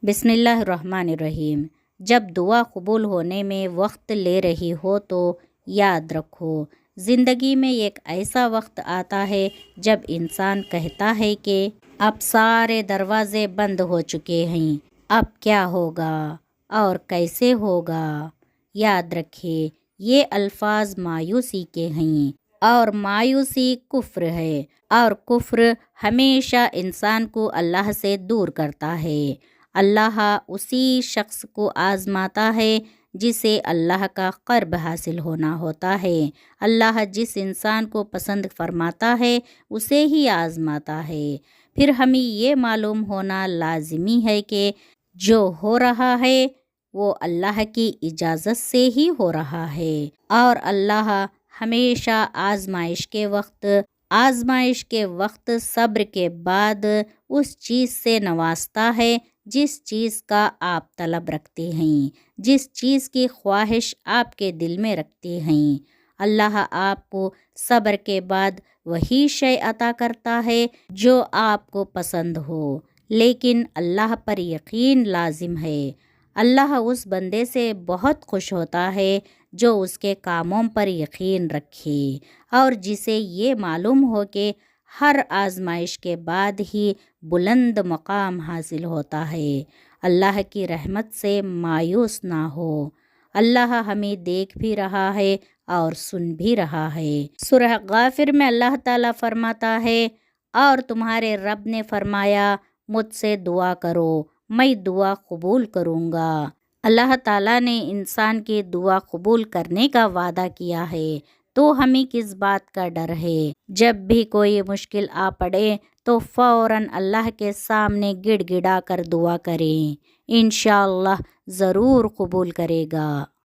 بسم اللہ الرحمن الرحیم۔ جب دعا قبول ہونے میں وقت لے رہی ہو تو یاد رکھو، زندگی میں ایک ایسا وقت آتا ہے جب انسان کہتا ہے کہ اب سارے دروازے بند ہو چکے ہیں، اب کیا ہوگا اور کیسے ہوگا۔ یاد رکھے یہ الفاظ مایوسی کے ہیں، اور مایوسی کفر ہے، اور کفر ہمیشہ انسان کو اللہ سے دور کرتا ہے۔ اللہ اسی شخص کو آزماتا ہے جسے اللہ کا قرب حاصل ہونا ہوتا ہے۔ اللہ جس انسان کو پسند فرماتا ہے اسے ہی آزماتا ہے۔ پھر ہمیں یہ معلوم ہونا لازمی ہے کہ جو ہو رہا ہے وہ اللہ کی اجازت سے ہی ہو رہا ہے، اور اللہ ہمیشہ آزمائش کے وقت صبر کے بعد اس چیز سے نوازتا ہے جس چیز کا آپ طلب رکھتے ہیں، جس چیز کی خواہش آپ کے دل میں رکھتے ہیں۔ اللہ آپ کو صبر کے بعد وہی شے عطا کرتا ہے جو آپ کو پسند ہو، لیکن اللہ پر یقین لازم ہے۔ اللہ اس بندے سے بہت خوش ہوتا ہے جو اس کے کاموں پر یقین رکھے، اور جسے یہ معلوم ہو کہ ہر آزمائش کے بعد ہی بلند مقام حاصل ہوتا ہے۔ اللہ کی رحمت سے مایوس نہ ہو، اللہ ہمیں دیکھ بھی رہا ہے اور سن بھی رہا ہے۔ سورہ غافر میں اللہ تعالیٰ فرماتا ہے، اور تمہارے رب نے فرمایا مجھ سے دعا کرو، میں دعا قبول کروں گا۔ اللہ تعالیٰ نے انسان کی دعا قبول کرنے کا وعدہ کیا ہے، تو ہمیں کس بات کا ڈر ہے؟ جب بھی کوئی مشکل آ پڑے تو فوراً اللہ کے سامنے گڑ گڑا کر دعا کریں، انشاءاللہ ضرور قبول کرے گا۔